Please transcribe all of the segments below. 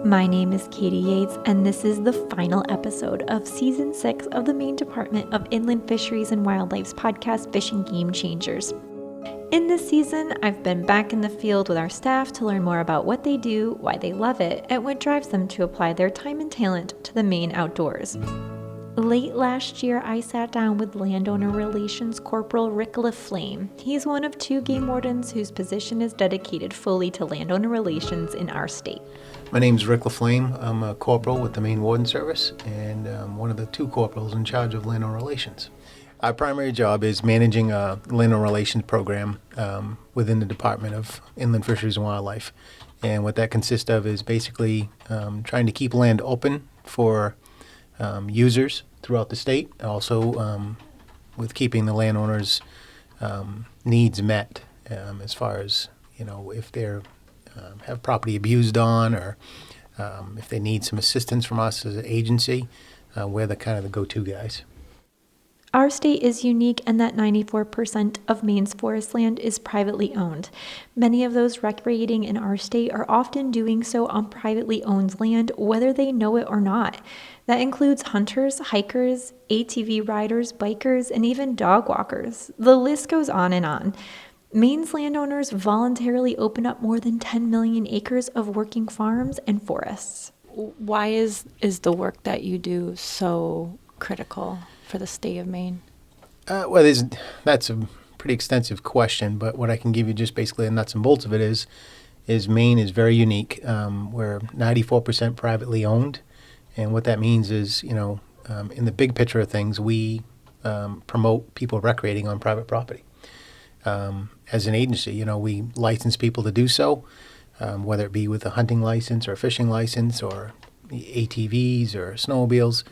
My name is Katie Yates, and this is the final episode of Season 6 of the Maine Department of Inland Fisheries and Wildlife's podcast, Fishing Game Changers. In this season, I've been back in the field with our staff to learn more about what they do, why they love it, and what drives them to apply their time and talent to the Maine outdoors. Late last year, I sat down with Landowner Relations Corporal LaFlamme. He's one of two game wardens whose position is dedicated fully to landowner relations in our state. My name's LaFlamme. I'm a corporal with the Maine Warden Service and one of the two corporals in charge of landowner relations. Our primary job is managing a landowner relations program within the Department of Inland Fisheries and Wildlife. And what that consists of is basically trying to keep land open for users throughout the state, also with keeping the landowners' needs met as far as, if they're have property abused on, or if they need some assistance from us as an agency, we're the kind of the go-to guys. Our state is unique in that 94% of Maine's forest land is privately owned. Many of those recreating in our state are often doing so on privately owned land, whether they know it or not. That includes hunters, hikers, ATV riders, bikers, and even dog walkers. The list goes on and on. Maine's landowners voluntarily open up more than 10 million acres of working farms and forests. Why is the work that you do so critical for the state of Maine? That's a pretty extensive question, but what I can give you just basically the nuts and bolts of it is Maine is very unique. We're 94% privately owned, and what that means is, in the big picture of things, we promote people recreating on private property. As an agency, we license people to do so, whether it be with a hunting license or a fishing license or ATVs or snowmobiles.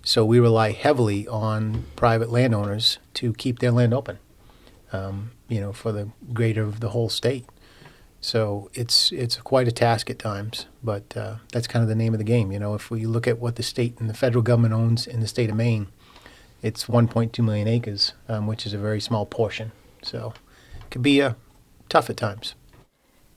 So we rely heavily on private landowners to keep their land open, for the greater of the whole state. So it's quite a task at times, but that's kind of the name of the game. If we look at what the state and the federal government owns in the state of Maine, it's 1.2 million acres, which is a very small portion. So it can be tough at times.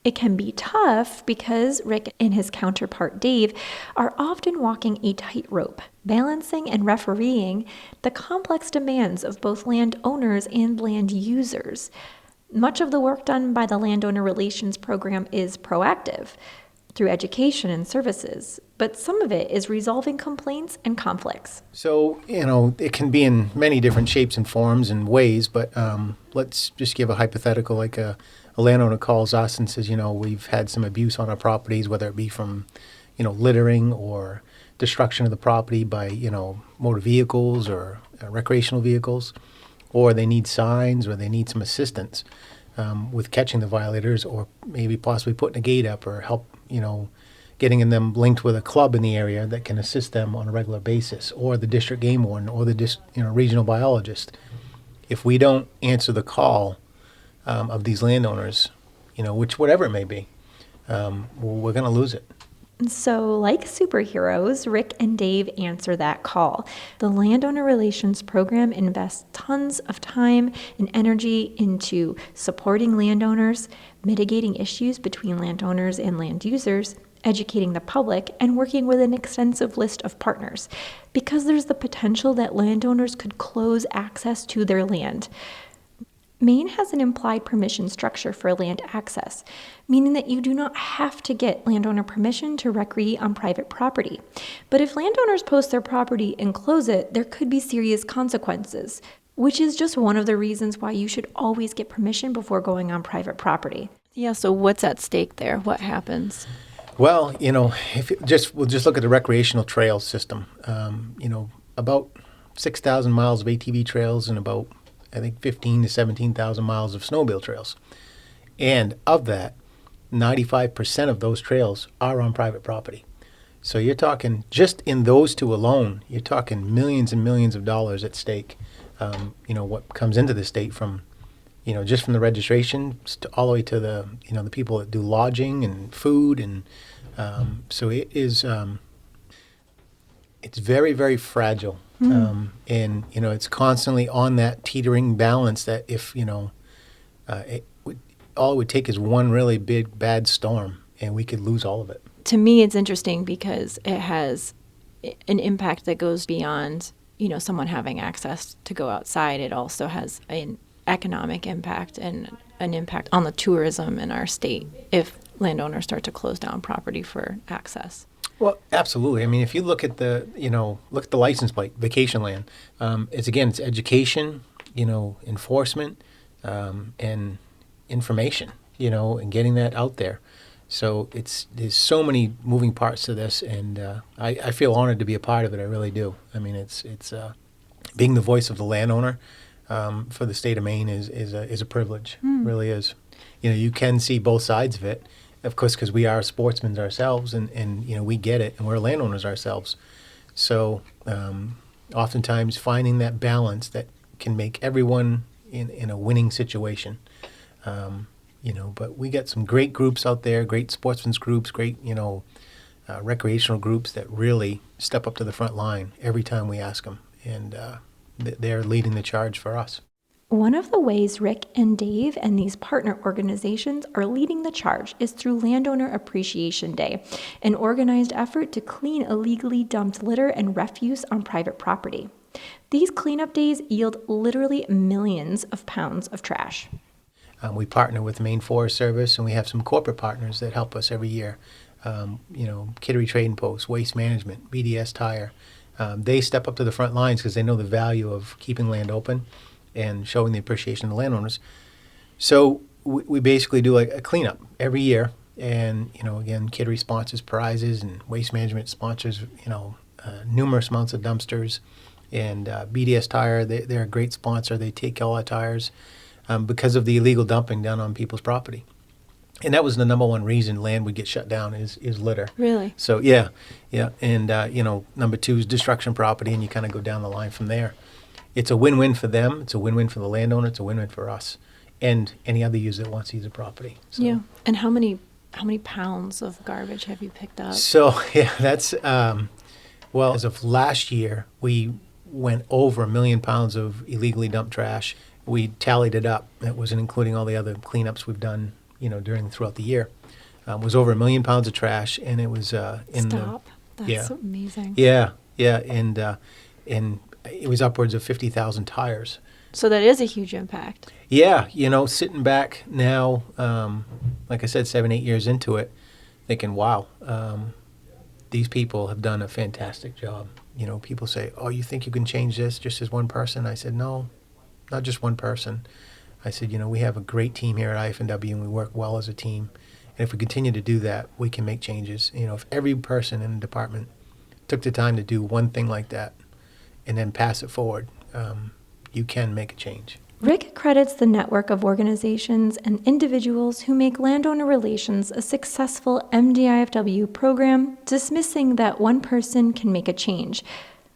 It can be tough because Rick and his counterpart Dave are often walking a tightrope, balancing and refereeing the complex demands of both landowners and land users. Much of the work done by the Landowner Relations Program is proactive, through education and services, but some of it is resolving complaints and conflicts. So, it can be in many different shapes and forms and ways, but let's just give a hypothetical, like a landowner calls us and says, we've had some abuse on our properties, whether it be from, littering or destruction of the property by, motor vehicles or recreational vehicles, or they need signs or they need some assistance with catching the violators, or maybe possibly putting a gate up, or help, getting them linked with a club in the area that can assist them on a regular basis, or the district game warden, or the regional biologist. If we don't answer the call of these landowners, whatever it may be, we're going to lose it. So, like superheroes, Rick and Dave answer that call. The Landowner Relations Program invests tons of time and energy into supporting landowners, mitigating issues between landowners and land users, educating the public, and working with an extensive list of partners, because there's the potential that landowners could close access to their land. Maine has an implied permission structure for land access, meaning that you do not have to get landowner permission to recreate on private property. But if landowners post their property and close it, there could be serious consequences, which is just one of the reasons why you should always get permission before going on private property. Yeah, so what's at stake there? What happens? Well, we'll just look at the recreational trail system. About 6,000 miles of ATV trails and about, I think, 15 to 17,000 miles of snowmobile trails. And of that, 95% of those trails are on private property. So you're talking, just in those two alone, you're talking millions and millions of dollars at stake. What comes into the state from, just from the registration all the way to the, the people that do lodging and food. And so it is, it's very, very fragile. And, it's constantly on that teetering balance that if, all it would take is one really big, bad storm and we could lose all of it. to me, it's interesting because it has an impact that goes beyond, someone having access to go outside. It also has an economic impact and an impact on the tourism in our state if landowners start to close down property for access. Well, absolutely. I mean, if you look at look at the license plate, vacation land. It's education, enforcement, and information, and getting that out there. So there's so many moving parts to this, and I feel honored to be a part of it. I really do. I mean, it's being the voice of the landowner for the state of Maine is a privilege. Really is. You can see both sides of it, of course, because we are sportsmen ourselves, and we get it, and we're landowners ourselves. So oftentimes finding that balance that can make everyone in a winning situation. But we got some great groups out there, great sportsmen's groups, great, recreational groups that really step up to the front line every time we ask them. And they're leading the charge for us. One of the ways Rick and Dave and these partner organizations are leading the charge is through Landowner Appreciation Day, an organized effort to clean illegally dumped litter and refuse on private property. These cleanup days yield literally millions of pounds of trash. We partner with the Maine Forest Service, and we have some corporate partners that help us every year. Kittery Trading Post, Waste Management, BDS Tire. They step up to the front lines because they know the value of keeping land open and showing the appreciation of the landowners. So we basically do like a cleanup every year. And, again, Kittery sponsors prizes, and Waste Management sponsors, numerous amounts of dumpsters. And BDS Tire, they're a great sponsor. They take all our tires. Because of the illegal dumping down on people's property. And that was the number one reason land would get shut down is litter. Really? So, yeah. And, number two is destruction property, and you kind of go down the line from there. It's a win-win for them. It's a win-win for the landowner. It's a win-win for us and any other user that wants to use the property. So. Yeah. And how many pounds of garbage have you picked up? So, yeah, that's, as of last year, we went over 1 million pounds of illegally dumped trash. We tallied it up. That wasn't including all the other cleanups we've done, throughout the year. It was over 1 million pounds of trash, and it was That's amazing. Yeah, and it was upwards of 50,000 tires. So that is a huge impact. Yeah, sitting back now, like I said, 7-8 years into it, thinking, wow, these people have done a fantastic job. People say, oh, you think you can change this just as one person? I said, no. Not just one person. I said, we have a great team here at IF&W, and we work well as a team. And if we continue to do that, we can make changes. If every person in the department took the time to do one thing like that and then pass it forward, you can make a change. Rick credits the network of organizations and individuals who make landowner relations a successful MDIFW program, dismissing that one person can make a change.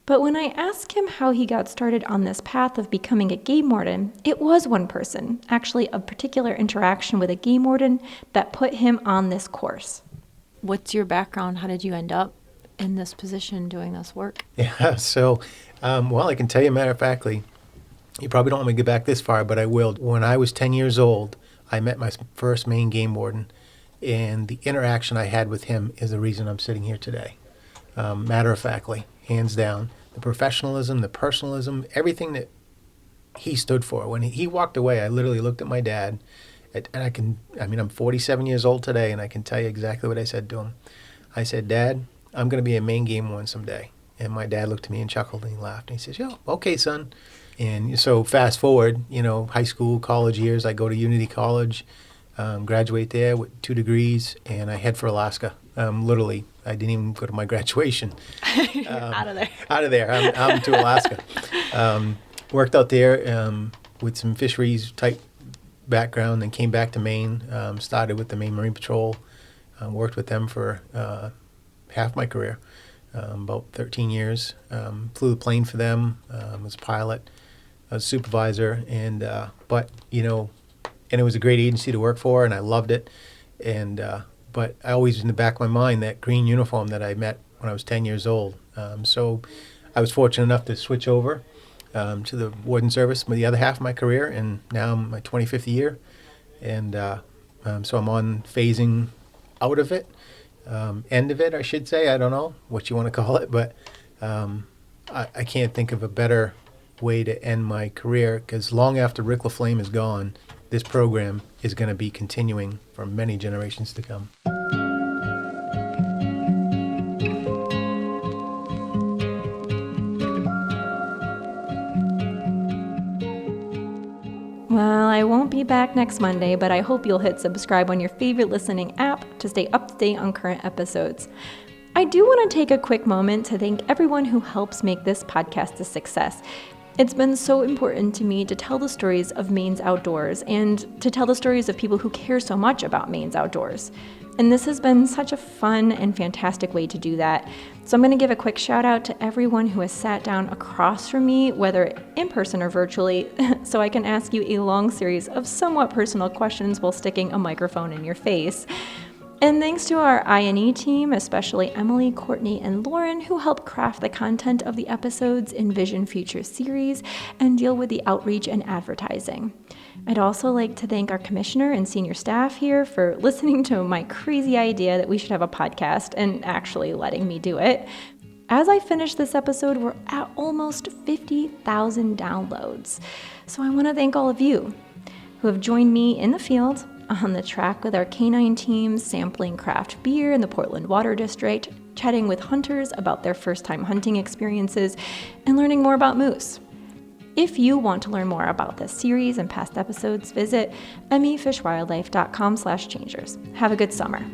But when I asked him how he got started on this path of becoming a game warden, it was one person, actually a particular interaction with a game warden, that put him on this course. What's your background? How did you end up in this position doing this work? Yeah, so, I can tell you matter of factly, you probably don't want me to get back this far, but I will. When I was 10 years old, I met my first Maine game warden, and the interaction I had with him is the reason I'm sitting here today. Matter of factly. Hands down, the professionalism, the personalism, everything that he stood for. When he walked away, I literally looked at my dad, and I'm 47 years old today, and I can tell you exactly what I said to him. I said, Dad, I'm going to be a Maine game warden someday. And my dad looked at me and chuckled, and he laughed, and he says, "Yo, okay, son." And so fast forward, high school, college years, I go to Unity College, graduate there with 2 degrees, and I head for Alaska. Literally, I didn't even go to my graduation. Out of there. Out of there. I'm to Alaska. Worked out there with some fisheries type background, then came back to Maine. Started with the Maine Marine Patrol. Worked with them for half my career, about 13 years. Flew the plane for them. Was a pilot, a supervisor, and it was a great agency to work for, and I loved it. But I always in the back of my mind that green uniform that I met when I was 10 years old. So I was fortunate enough to switch over to the warden service for the other half of my career, and now I'm my 25th year. And so I'm on phasing out of it. end of it, I should say. I don't know what you want to call it, but I can't think of a better way to end my career, because long after Rick LaFlamme is gone, this program is going to be continuing for many generations to come. Well, I won't be back next Monday, but I hope you'll hit subscribe on your favorite listening app to stay up to date on current episodes. I do want to take a quick moment to thank everyone who helps make this podcast a success. It's been so important to me to tell the stories of Maine's outdoors and to tell the stories of people who care so much about Maine's outdoors. And this has been such a fun and fantastic way to do that. So I'm going to give a quick shout out to everyone who has sat down across from me, whether in person or virtually, so I can ask you a long series of somewhat personal questions while sticking a microphone in your face. And thanks to our I&E team, especially Emily, Courtney, and Lauren, who help craft the content of the episodes, envision future series, and deal with the outreach and advertising. I'd also like to thank our commissioner and senior staff here for listening to my crazy idea that we should have a podcast and actually letting me do it. As I finish this episode, we're at almost 50,000 downloads. So I want to thank all of you who have joined me in the field, on the track with our canine teams, sampling craft beer in the Portland Water District, chatting with hunters about their first-time hunting experiences, and learning more about moose. If you want to learn more about this series and past episodes, visit mefishwildlife.com/changers. Have a good summer.